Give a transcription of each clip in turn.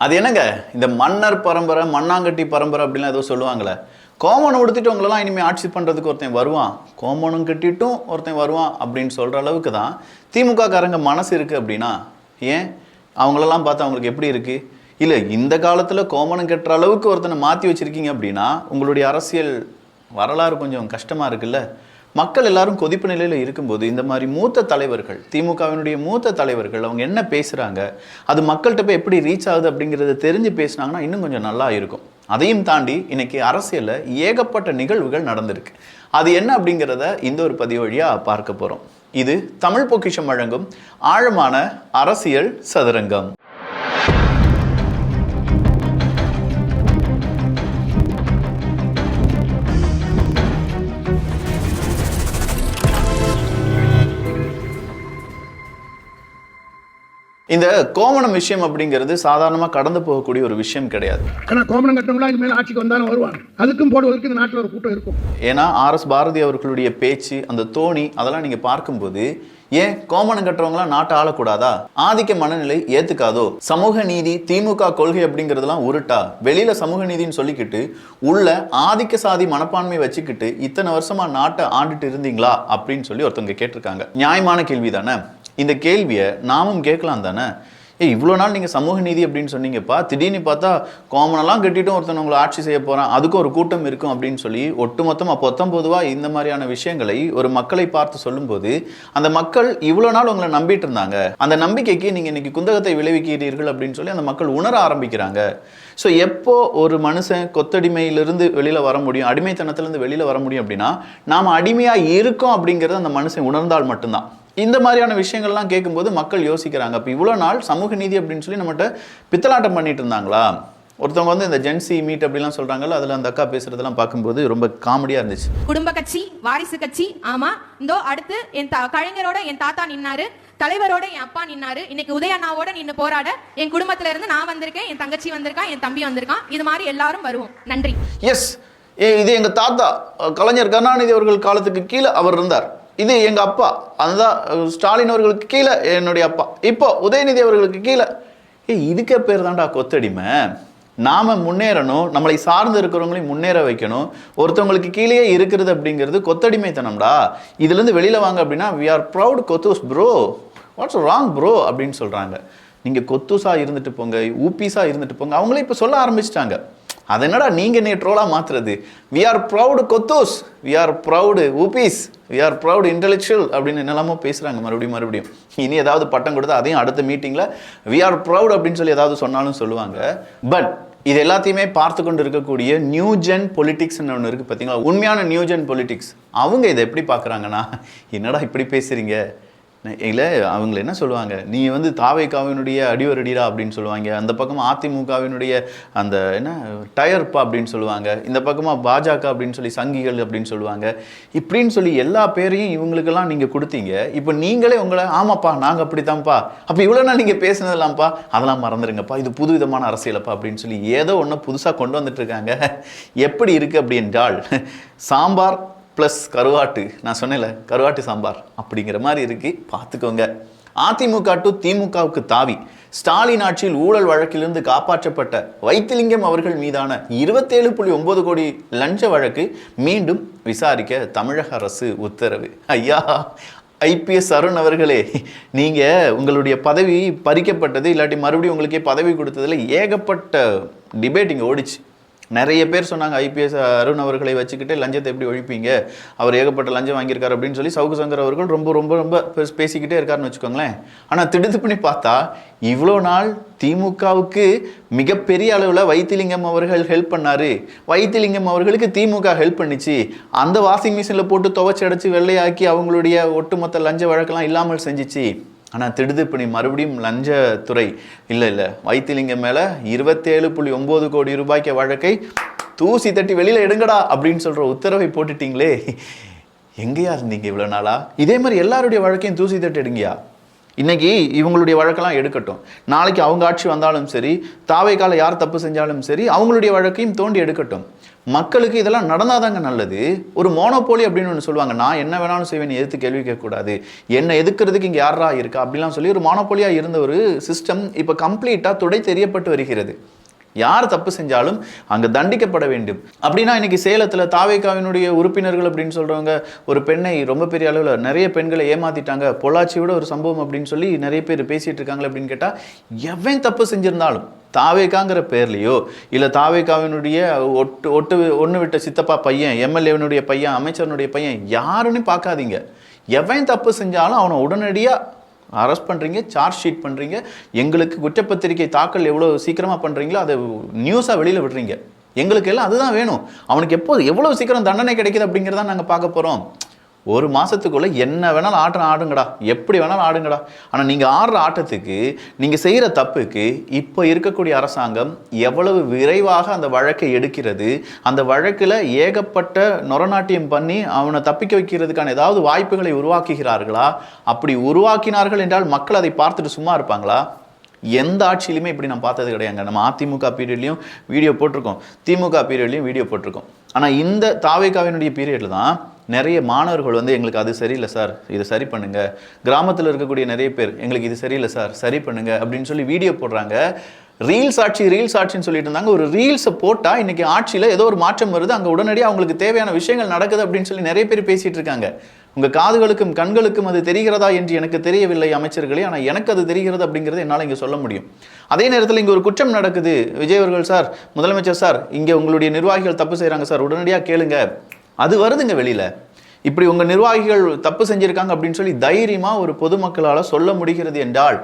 அது என்னங்க இந்த மன்னர் பரம்பரை மண்ணாங்கட்டி பரம்பரை அப்படின்லாம் ஏதோ சொல்லுவாங்களே. கோமணம் உடுத்திட்டவங்களெல்லாம் இனிமேல் ஆட்சி பண்ணுறதுக்கு ஒருத்தன் வருவான், கோமணம் கட்டிட்டும் ஒருத்தன் வருவான் அப்படின்னு சொல்கிற அளவுக்கு தான் திமுக காரங்க மனசு இருக்குது. அப்படின்னா ஏன் அவங்களெல்லாம் பார்த்து அவங்களுக்கு எப்படி இருக்குது? இல்லை இந்த காலத்தில் கோமணம் கட்டுற அளவுக்கு ஒருத்தனை மாற்றி வச்சுருக்கீங்க அப்படின்னா உங்களுடைய அரசியல் வரலாறு கொஞ்சம் கஷ்டமாக இருக்குல்ல. மக்கள் எல்லாரும் கொதிப்பு நிலையில் இருக்கும்போது இந்த மாதிரி மூத்த தலைவர்கள், திமுகவினுடைய மூத்த தலைவர்கள் அவங்க என்ன பேசுகிறாங்க, அது மக்கள்கிட்ட போய் எப்படி ரீச் ஆகுது அப்படிங்கிறத தெரிஞ்சு பேசினாங்கன்னா இன்னும் கொஞ்சம் நல்லா இருக்கும். அதையும் தாண்டி இன்னைக்கு அரசியலில் ஏகப்பட்ட நிகழ்வுகள் நடந்திருக்கு. அது என்ன அப்படிங்கிறத இந்த ஒரு பதிவு வழியாக பார்க்க போகிறோம். இது தமிழ் பொக்கிஷம் வழங்கும் ஆழமான அரசியல் சதுரங்கம். இந்த கோமணம் விஷயம் அப்படிங்கிறது சாதாரணமாக கடந்து போகக்கூடிய ஒரு விஷயம் கிடையாது. ஆனால் கோமணம் கட்டவங்களா இனிமேல் ஆட்சிக்கு வந்தாலும் வருவாங்க, அதுக்கும் போடுவதற்கு இந்த நாட்டில் ஒரு கூட்டம் இருக்கும். ஏன்னா RS பாரதி அவர்களுடைய பேச்சு, அந்த தோணி, அதெல்லாம் நீங்கள் பார்க்கும்போது ஏன் கோமணம் கட்டுறவங்களாம் நாட்டை ஆளக்கூடாதா? ஆதிக்க மனநிலை ஏத்துக்காதோ? சமூக நீதி திமுக கொள்கை அப்படிங்கிறதுலாம் உருட்டா? வெளியில சமூக நீதினு சொல்லிக்கிட்டு உள்ள ஆதிக்க சாதி மனப்பான்மை வச்சுக்கிட்டு இத்தனை வருஷமா நாட்டை ஆண்டுட்டு இருந்தீங்களா அப்படின்னு சொல்லி ஒருத்தவங்க கேட்டிருக்காங்க. நியாயமான கேள்வி தானே. இந்த கேள்வியை நாமும் கேட்கலாம் தானே. இவ்வளோ நாள் நீங்கள் சமூக நீதி அப்படின்னு சொன்னீங்கப்பா, திடீர்னு பார்த்தா கோமனெல்லாம் கட்டிட்டும் ஒருத்தன் உங்களை ஆட்சி செய்ய போகிறான், அதுக்கும் ஒரு கூட்டம் இருக்கும் அப்படின்னு சொல்லி ஒட்டுமொத்தமாக பொதுவாக இந்த மாதிரியான விஷயங்களை ஒரு மக்களை பார்த்து சொல்லும்போது அந்த மக்கள் இவ்வளோ நாள் உங்களை நம்பிட்டு இருந்தாங்க, அந்த நம்பிக்கைக்கு நீங்கள் இன்னைக்கு குந்தகத்தை விளைவிக்கிறீர்கள் அப்படின்னு சொல்லி அந்த மக்கள் உணர ஆரம்பிக்கிறாங்க. ஸோ எப்போ ஒரு மனுஷன் கொத்தடிமையிலிருந்து வெளியில் வர முடியும், அடிமைத்தனத்திலேருந்து வெளியில் வர முடியும் அப்படின்னா நாம் அடிமையாக இருக்கோம் அப்படிங்கிறது அந்த மனுஷன் உணர்ந்தால் மட்டும்தான். இந்த மாதிரியான விஷயங்கள்லாம் கேட்கும்போது மக்கள் யோசிக்கிறாங்க, அப்போ இவ்வளோ நாள் சமூக நீதி அப்படின்னு சொல்லி நம்மகிட்ட பித்தலாட்டம் பண்ணிட்டு இருந்தாங்களா? ஒருத்தவங்க வந்து இந்த ஜென்சி மீட் அப்படிலாம் சொல்றாங்கல்ல, அதில் அந்த அக்கா பேசுறதெல்லாம் பார்க்கும்போது ரொம்ப காமெடியாக இருந்துச்சு. குடும்ப கட்சி, வாரிசு கட்சி, ஆமா இந்தோ அடுத்து என் கலைஞரோட என் தாத்தா நின்னாரு, தலைவரோட என் அப்பா நின்னாரு, இன்னைக்கு உதயண்ணாவோட நின்று போராட என் குடும்பத்துல இருந்து நான் வந்திருக்கேன், என் தங்கச்சி வந்திருக்கான், என் தம்பி வந்திருக்கான், இது மாதிரி எல்லாரும் வருவோம். நன்றி. எஸ், இது எங்க தாத்தா கலைஞர் கருணாநிதி அவர்கள் காலத்துக்கு கீழே அவர் இருந்தார். இது எங்க அப்பா, அதுதான் ஸ்டாலின் அவர்களுக்கு கீழே என்னுடைய அப்பா, இப்போ உதயநிதி அவர்களுக்கு கீழே. இதுக்கே பேர் தான்டா கொத்தடிமை. நாம முன்னேறணும், நம்மளை சார்ந்து இருக்கிறவங்களையும் முன்னேற வைக்கணும். ஒருத்தவங்களுக்கு கீழே இருக்கிறது அப்படிங்கிறது கொத்தடிமைத்தனம்டா. இதுல இருந்து வெளியில வாங்க அப்படின்னா we are proud கொத்தூஸ் ப்ரோ, வாட்ஸ் ராங் ப்ரோ அப்படின்னு சொல்றாங்க. நீங்க கொத்தூஸா இருந்துட்டு போங்க, ஊபிஸா இருந்துட்டு போங்க, அவங்களே இப்ப சொல்ல ஆரம்பிச்சிட்டாங்க. அது என்னடா நீங்க என்ன ட்ரோலா மாத்துறது? we are proud கொத்தூஸ், we are proud ஊபிஸ், we are proud intellectual அப்படின்னு என்னெல்லாமோ பேசுறாங்க மறுபடியும். இனி ஏதாவது பட்டம் கொடுத்தா அதையும் அடுத்த மீட்டிங்ல we are proud அப்படின்னு சொல்லி ஏதாவது சொன்னாலும் சொல்லுவாங்க. பட் இது எல்லாத்தையுமே பார்த்து கொண்டு இருக்கக்கூடிய நியூ ஜென் பொலிட்டிக்ஸ் ஒன்று இருக்கு பார்த்தீங்களா, உண்மையான நியூ ஜென் பொலிட்டிக்ஸ். அவங்க இதை எப்படி பார்க்குறாங்கன்னா, என்னடா இப்படி பேசுறீங்க, இல்லை அவங்கள என்ன சொல்லுவாங்க, நீ வந்து தாவேகாவினுடைய அடிவரடிடா அப்படின்னு சொல்லுவாங்க, அந்த பக்கமாக அதிமுகவினுடைய அந்த என்ன டயர்ப்பா அப்படின்னு சொல்லுவாங்க, இந்த பக்கமாக பாஜக அப்படின்னு சொல்லி சங்கிகள் அப்படின்னு சொல்லுவாங்க. இப்படின்னு சொல்லி எல்லா பேரையும் இவங்களுக்கெல்லாம் நீங்கள் கொடுத்தீங்க. இப்போ நீங்களே உங்களை ஆமாப்பா நாங்கள் அப்படித்தான்ப்பா, அப்போ இவ்வளோ நாள் நீங்கள் பேசினதெல்லாம்ப்பா அதெல்லாம் மறந்துடுங்கப்பா, இது புது விதமான அரசியலப்பா அப்படின்னு சொல்லி ஏதோ ஒன்று புதுசாக கொண்டு வந்துட்டு இருக்காங்க. எப்படி இருக்குது அப்படி என்றால் சாம்பார் ப்ளஸ் கருவாட்டு, நான் சொன்னேன்ல கருவாட்டு சாம்பார் அப்படிங்கிற மாதிரி இருக்கு, பார்த்துக்கோங்க. அதிமுக டு திமுகவுக்கு தாவி ஸ்டாலின் ஆட்சியில் ஊழல் வழக்கிலிருந்து காப்பாற்றப்பட்ட வைத்திலிங்கம் அவர்கள் மீதான 27.9 கோடி லஞ்ச வழக்கு மீண்டும் விசாரிக்க தமிழக அரசு உத்தரவு. ஐயா IPS அருண் அவர்களே, நீங்கள் உங்களுடைய பதவி பறிக்கப்பட்டது இல்லாட்டி மறுபடியும் உங்களுக்கே பதவி கொடுத்ததில் ஏகப்பட்ட டிபேட் இங்கே ஓடிச்சு. நிறைய பேர் சொன்னாங்க IPS அருண் அவர்களை வச்சுக்கிட்டு லஞ்சத்தை எப்படி ஒழிப்பீங்க, அவர் ஏகப்பட்ட லஞ்சம் வாங்கியிருக்காரு அப்படின்னு சொல்லி சவுக்கு சங்கர் அவர்கள் ரொம்ப ரொம்ப ரொம்ப பேசிக்கிட்டே இருக்காருன்னு வச்சுக்கோங்களேன். ஆனால் திடுத்து பண்ணி பார்த்தா இவ்வளோ நாள் திமுகவுக்கு மிகப்பெரிய அளவில் வைத்திலிங்கம் அவர்கள் ஹெல்ப் பண்ணாரு, வைத்திலிங்கம் அவர்களுக்கு திமுக ஹெல்ப் பண்ணிச்சு, அந்த வாஷிங் மிஷினில் போட்டு துவைச்சி அடைச்சி வெள்ளையாக்கி அவங்களுடைய ஒட்டுமொத்த லஞ்ச வழக்கெல்லாம் இல்லாமல் செஞ்சிச்சு. ஆனால் திடுது பண்ணி மறுபடியும் லஞ்சத்துறை இல்லை வைத்திலிங்கம் மேலே 27.9 கோடி ரூபாய்க்கு வழக்கை தூசி தட்டி வெளியில் எடுங்கடா அப்படின்னு சொல்கிற உத்தரவை போட்டுட்டீங்களே. எங்கேயா இருந்தீங்க இவ்வளோ நாளா? இதே மாதிரி எல்லாருடைய வழக்கையும் தூசி தட்டி எடுங்கயா. இன்னைக்கு இவங்களுடைய வழக்கெல்லாம் எடுக்கட்டும், நாளைக்கு அவங்க ஆட்சி வந்தாலும் சரி, தாவேக்கால யார் தப்பு செஞ்சாலும் சரி, அவங்களுடைய வழக்கையும் தோண்டி எடுக்கட்டும். மக்களுக்கு இதெல்லாம் நடந்தாதாங்க நல்லது. ஒரு மோனோபோலி அப்படின்னு ஒன்று சொல்லுவாங்க, நான் என்ன வேணாலும் செய்வேன், எதிர்த்து கேள்வி கேட்கக்கூடாது, என்னை எதுக்குறதுக்கு இங்கே யாரா இருக்கா அப்படிலாம் சொல்லி ஒரு மோனோபோலியாக இருந்த ஒரு சிஸ்டம் இப்போ கம்ப்ளீட்டாக துடை தெரியப்பட்டு வருகிறது. யார் தப்பு செஞ்சாலும் அங்கே தண்டிக்கப்பட வேண்டும். அப்படின்னா இன்னைக்கு சேலத்தில் தாவேக்காவினுடைய உறுப்பினர்கள் அப்படின்னு சொல்கிறவங்க ஒரு பெண்ணை ரொம்ப பெரிய அளவில் நிறைய பெண்களை ஏமாத்திட்டாங்க, பொள்ளாச்சியோட ஒரு சம்பவம் அப்படின்னு சொல்லி நிறைய பேர் பேசிகிட்டு இருக்காங்களே அப்படின்னு கேட்டால், எவன் தப்பு செஞ்சிருந்தாலும் தாவேக்காங்கிற பேர்லையோ இல்லை தாவேக்காவினுடைய ஒன்று விட்ட சித்தப்பா பையன், எம்எல்ஏவினுடைய பையன், அமைச்சரனுடைய பையன், யாருன்னு பார்க்காதீங்க. எவன் தப்பு செஞ்சாலும் அவனை உடனடியாக அரெஸ்ட் பண்ணுறீங்க, சார்ஜ் ஷீட் பண்ணுறீங்க. எங்களுக்கு குற்றப்பத்திரிகை தாக்கல் எவ்வளோ சீக்கிரமாக பண்ணுறீங்களோ அதை நியூஸாக வெளியில் விடுறீங்க. எங்களுக்கு எல்லாம் அதுதான் வேணும். அவனுக்கு எவ்வளோ சீக்கிரம் தண்டனை கிடைக்குது அப்படிங்கிறத நாங்கள் பார்க்க போகிறோம். ஒரு மாதத்துக்குள்ளே என்ன வேணாலும் ஆட்டம் ஆடுங்கடா, எப்படி வேணாலும் ஆடுங்கடா. ஆனால் நீங்கள் ஆடுற ஆட்டத்துக்கு, நீங்கள் செய்கிற தப்புக்கு இப்போ இருக்கக்கூடிய அரசாங்கம் எவ்வளவு விரைவாக அந்த வழக்கை எடுக்கிறது, அந்த வழக்கில் ஏகப்பட்ட நொரநாட்டியம் பண்ணி அவனை தப்பிக்க வைக்கிறதுக்கான ஏதாவது வாய்ப்புகளை உருவாக்குகிறார்களா? அப்படி உருவாக்கினார்கள் என்றால் மக்கள் அதை பார்த்துட்டு சும்மா இருப்பாங்களா? எந்த ஆட்சியிலுமே இப்படி நான் பார்த்தது கிடையாதுங்க. நம்ம அதிமுக பீரியட்லையும் வீடியோ போட்டிருக்கோம், திமுக பீரியட்லையும் வீடியோ போட்டிருக்கோம். ஆனால் இந்த தாவேக்காவினுடைய பீரியடில் தான் நிறைய மாணவர்கள் வந்து எங்களுக்கு அது சரியில்லை சார், இதை சரி பண்ணுங்க, கிராமத்தில் இருக்கக்கூடிய நிறைய பேர் எங்களுக்கு இது சரியில்லை சார், சரி பண்ணுங்க அப்படின்னு சொல்லி வீடியோ போடுறாங்க. ரீல்ஸ் ஆட்சின்னு சொல்லிட்டு இருந்தாங்க. ஒரு ரீல்ஸை போட்டால் இன்னைக்கு ஆட்சியில் ஏதோ ஒரு மாற்றம் வருது, அங்கே உடனடியாக அவங்களுக்கு தேவையான விஷயங்கள் நடக்குது அப்படின்னு சொல்லி நிறைய பேர் பேசிட்டு இருக்காங்க. உங்கள் காதுகளுக்கும் கண்களுக்கும் அது தெரிகிறதா என்று எனக்கு தெரியவில்லை அமைச்சர்களே, ஆனால் எனக்கு அது தெரிகிறது அப்படிங்கிறது என்னால் இங்கே சொல்ல முடியும். அதே நேரத்தில் இங்கே ஒரு குற்றம் நடக்குது, விஜய் அவர்கள் சார், முதலமைச்சர் சார், இங்கே உங்களுடைய நிர்வாகிகள் தப்பு செய்கிறாங்க சார், உடனடியாக கேளுங்க, அது வருதுங்க வெளியில். இப்படி உங்கள் நிர்வாகிகள் தப்பு செஞ்சுருக்காங்க அப்படின்னு சொல்லி தைரியமாக ஒரு பொதுமக்களால் சொல்ல முடிகிறது என்றால்,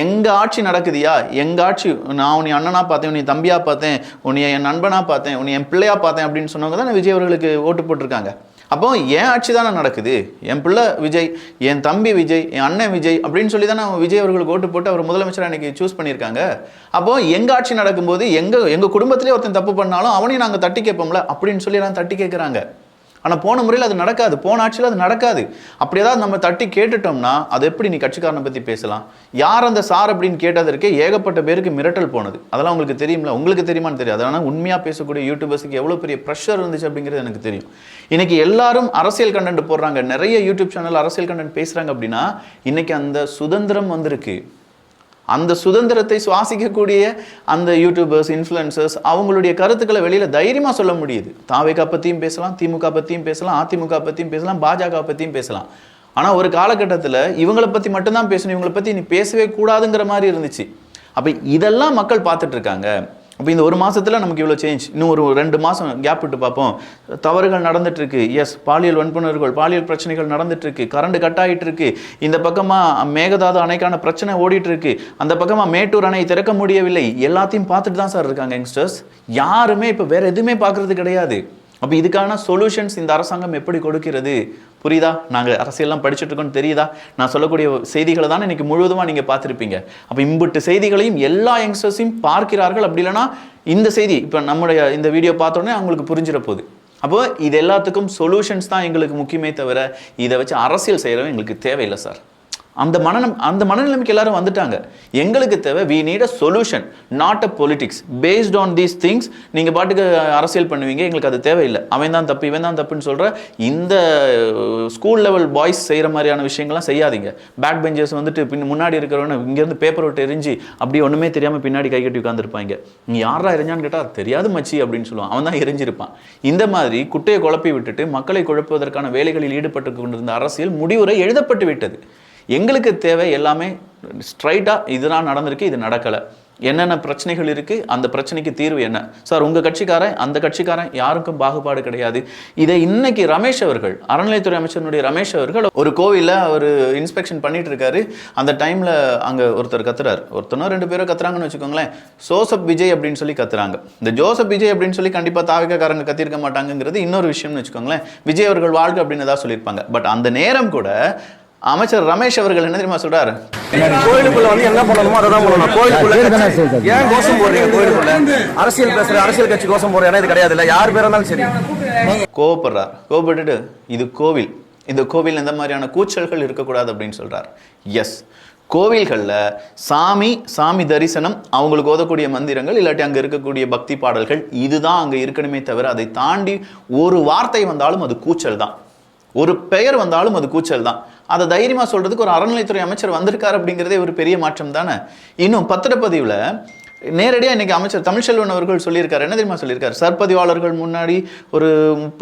எங்கள் ஆட்சி நடக்குதியா, எங்கள் ஆட்சி, நான் உன்னை அண்ணனா பார்த்தேன், உன்னை தம்பியாக பார்த்தேன், உன்னை என் நண்பனாக பார்த்தேன், உன்னை என் பிள்ளையா பார்த்தேன் அப்படின்னு சொன்னவங்க தான் விஜய் அவர்களுக்கு ஓட்டு போட்டிருக்காங்க. அப்போ என் ஆட்சி தானே நடக்குது, என் பிள்ளை விஜய், என் தம்பி விஜய், என் அண்ணன் விஜய் அப்படின்னு சொல்லி தானே விஜய் அவர்களுக்கு ஓட்டு போட்டு அவர் முதலமைச்சராக அன்றைக்கி சூஸ் பண்ணியிருக்காங்க. அப்போ எங்கள் ஆட்சி நடக்கும்போது எங்கள் குடும்பத்திலே ஒருத்தன் தப்பு பண்ணாலும் அவனையும் நாங்கள் தட்டி கேட்போம்ல அப்படின்னு சொல்லி எல்லாம் தட்டி கேட்குறாங்க. ஆனால் போன முறையில் அது நடக்காது, போன ஆட்சியில் அது நடக்காது. அப்படி ஏதாவது நம்ம தட்டி கேட்டுட்டோம்னா அது எப்படி நீ கட்சிக்காரனை பற்றி பேசலாம்? யார் அந்த சார் அப்படின்னு கேட்டதற்கே ஏகப்பட்ட பேருக்கு மிரட்டல் போனது. அதெல்லாம் உங்களுக்கு தெரியுமில்ல, உங்களுக்கு தெரியுமான்னு தெரியாது. ஆனால் உண்மையாக பேசக்கூடிய யூடியூபர்ஸுக்கு எவ்வளோ பெரிய ப்ரெஷர் இருந்துச்சு அப்படிங்கிறது எனக்கு தெரியும். இன்னைக்கு எல்லாரும் அரசியல் கண்டென்ட் போடுறாங்க, நிறைய யூடியூப் சேனல் அரசியல் கண்டென்ட் பேசுகிறாங்க அப்படின்னா இன்னைக்கு அந்த சுதந்திரம் வந்திருக்கு. அந்த சுதந்திரத்தை சுவாசிக்கக்கூடிய அந்த யூடியூபர்ஸ், இன்ஃப்ளூயன்சர்ஸ் அவங்களுடைய கருத்துக்களை வெளியில் தைரியமாக சொல்ல முடியுது. தாவேகா பற்றியும் பேசலாம், திமுக பற்றியும் பேசலாம், அதிமுக பற்றியும் பேசலாம், பாஜக பற்றியும் பேசலாம். ஆனால் ஒரு காலகட்டத்தில் இவங்களை பற்றி மட்டும்தான் பேசணும், இவங்களை பற்றி நீ பேசவே கூடாதுங்கிற மாதிரி இருந்துச்சு. அப்போ இதெல்லாம் மக்கள் பார்த்துட்டு இருக்காங்க. அப்போ இந்த ஒரு மாதத்தில் நமக்கு இவ்வளோ சேஞ்ச், இன்னும் ஒரு 2 மாதம் கேப் விட்டு பார்ப்போம். தவறுகள் நடந்துட்டு இருக்கு, எஸ், பாலியல் வன்புணர்வுகள், பாலியல் பிரச்சனைகள் நடந்துட்டு இருக்கு, கரண்ட் கட் ஆகிட்டு இருக்கு, இந்த பக்கமாக மேகதாது அணைக்கான பிரச்சனை ஓடிட்டு இருக்கு, அந்த பக்கமாக மேட்டூர் அணை திறக்க முடியவில்லை, எல்லாத்தையும் பார்த்துட்டு தான் சார் இருக்காங்க யங்ஸ்டர்ஸ். யாருமே இப்போ வேற எதுவுமே பார்க்கறது கிடையாது. அப்போ இதுக்கான சொல்யூஷன்ஸ் இந்த அரசாங்கம் எப்படி கொடுக்கிறது? புரியுதா? நாங்கள் அரசியல்லாம் படிச்சுட்டு இருக்கோன்னு தெரியுதா? நான் சொல்லக்கூடிய செய்திகளை தானே இன்னைக்கு முழுவதுமாக நீங்கள் பார்த்துருப்பீங்க. அப்போ இம்புட்டு செய்திகளையும் எல்லா யங்ஸ்டர்ஸையும் பார்க்கிறார்கள். அப்படி இல்லைன்னா இந்த செய்தி இப்போ நம்முடைய இந்த வீடியோ பார்த்தோன்னே அவங்களுக்கு புரிஞ்சிட போகுது. அப்போ இது எல்லாத்துக்கும் சொல்யூஷன்ஸ் தான் எங்களுக்கு முக்கியமே தவிர இதை வச்சு அரசியல் செய்கிறவங்க எங்களுக்கு தேவையில்லை சார். அந்த மனநிலைமைக்கு எல்லாரும் வந்துட்டாங்க. எங்களுக்கு தேவை, we need a solution, not a politics based on these things. நீங்கள் பாட்டுக்கு அரசியல் பண்ணுவீங்க, எங்களுக்கு அது தேவையில்லை. அவன் தான் தப்பு, இவன் தான் தப்புன்னு சொல்கிற இந்த ஸ்கூல் லெவல் பாய்ஸ் செய்கிற மாதிரியான விஷயங்கள்லாம் செய்யாதீங்க. பேக் பெஞ்சர்ஸ் வந்துட்டு முன்னாடி இருக்கிறவன இங்கேருந்து பேப்பர் விட்டு எரிஞ்சு அப்படியே ஒன்றுமே தெரியாமல் பின்னாடி கை கட்டி உட்காந்துருப்பாங்க. நீ யாரா எரிஞ்சான்னு கேட்டால் தெரியாது மச்சி அப்படின்னு சொல்லுவான், அவன் தான் எரிஞ்சிருப்பான். இந்த மாதிரி குட்டையை குழப்பி விட்டுட்டு மக்களை குழப்புவதற்கான வேலைகளில் ஈடுபட்டு கொண்டிருந்த அரசியல் முடிவுரை எழுதப்பட்டு விட்டது. எங்களுக்கு தேவை எல்லாமே ஸ்ட்ரைட்டாக இதுதான் நடந்திருக்கு, இது நடக்கலை, என்னென்ன பிரச்சனைகள் இருக்குது, அந்த பிரச்சனைக்கு தீர்வு என்ன சார்? உங்கள் கட்சிக்காரன் அந்த கட்சிக்காரன் யாருக்கும் பாகுபாடு கிடையாது. இதை இன்னைக்கு ரமேஷ் அவர்கள், அறநிலையத்துறை அமைச்சருடைய ரமேஷ் அவர்கள் ஒரு கோவிலில் ஒரு இன்ஸ்பெக்ஷன் பண்ணிட்டு இருக்காரு. அந்த டைமில் அங்கே ஒருத்தர் கத்துறாரு, ஒருத்தனோ 2 பேரோ கத்துறாங்கன்னு வச்சுக்கோங்களேன். ஜோசப் விஜய் அப்படின்னு சொல்லி கத்துறாங்க. இந்த ஜோசப் விஜய் அப்படின்னு சொல்லி கண்டிப்பாக தாவேக்காரங்க கத்திருக்க மாட்டாங்கிறது இன்னொரு விஷயம்னு வச்சுக்கோங்களேன். விஜய் அவர்கள் வாழ்க்கை அப்படின்னு ஏதாவது சொல்லியிருப்பாங்க. பட் அந்த நேரம் கூட அமைச்சர் ரமேஷ் அவர்கள் என்ன தெரியுமா சொல்றாரு? கோயிலுக்குள்ள வந்து என்ன பண்ணணுமோ அதை தான் பண்ணணும். கோயிலுக்குள்ள ஏன் கோஷம் போடுறீங்க? கோயிலுக்குள்ள அரசியல் பேசுற அரசியல் கட்சி கோஷம் போடுற இடம் இது கிடையாது. இல்லை, யார் பேர் இருந்தாலும் சரி கோவப்படுறார். கோவப்பட்டுட்டு இது கோவில், இந்த கோவில் இந்த மாதிரியான கூச்சல்கள் இருக்கக்கூடாது அப்படின்னு சொல்றார். எஸ், கோவில்களில் சாமி தரிசனம், அவங்களுக்கு ஓதக்கூடிய மந்திரங்கள், இல்லாட்டி அங்கே இருக்கக்கூடிய பக்தி பாடல்கள், இதுதான் அங்கே இருக்கணுமே தவிர அதை தாண்டி ஒரு வார்த்தை வந்தாலும் அது கூச்சல் தான், ஒரு பெயர் வந்தாலும் அது கூச்சல் தான். அதை தைரியமாக சொல்கிறதுக்கு ஒரு அறநிலைத்துறை அமைச்சர் வந்திருக்கார் அப்படிங்கிறதே ஒரு பெரிய மாற்றம் தானே. இன்னும் பத்திரப்பதிவில் நேரடியாக இன்றைக்கி அமைச்சர் தமிழ்ச்செல்வன் அவர்கள் சொல்லியிருக்காரு. என்ன தெரியுமா சொல்லியிருக்காரு? சர்பதிவாளர்கள் முன்னாடி ஒரு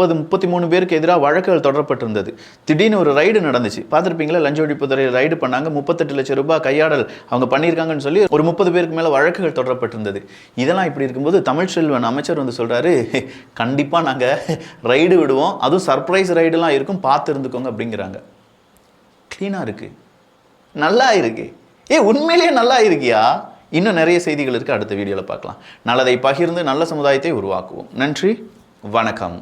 33 பேருக்கு எதிராக வழக்குகள் தொடரப்பட்டிருந்தது. திடீர்னு ஒரு ரைடு நடந்துச்சு, பார்த்துருப்பீங்களா? லஞ்ச ஒழிப்புத்துறையில் ரைடு பண்ணாங்க, 38 லட்சம் ரூபாய் கையாடல் அவங்க பண்ணியிருக்காங்கன்னு சொல்லி ஒரு 30 பேருக்கு மேலே வழக்குகள் தொடரப்பட்டிருந்தது. இதெல்லாம் இப்படி இருக்கும்போது தமிழ்ச்செல்வன் அமைச்சர் வந்து சொல்கிறாரு, கண்டிப்பாக நாங்கள் ரைடு விடுவோம், அதுவும் சர்ப்ரைஸ் ரைடுலாம் இருக்கும், பார்த்து இருந்துக்கோங்க அப்படிங்கிறாங்க. க்ளீனாக இருக்குது, நல்லா இருக்குது. உண்மையிலேயே நல்லா இருக்கியா? இன்னும் நிறைய செய்திகள் இருக்குது, அடுத்த வீடியோவில் பார்க்கலாம். நல்லதை பகிர்ந்து நல்ல சமுதாயத்தை உருவாக்குவோம். நன்றி, வணக்கம்.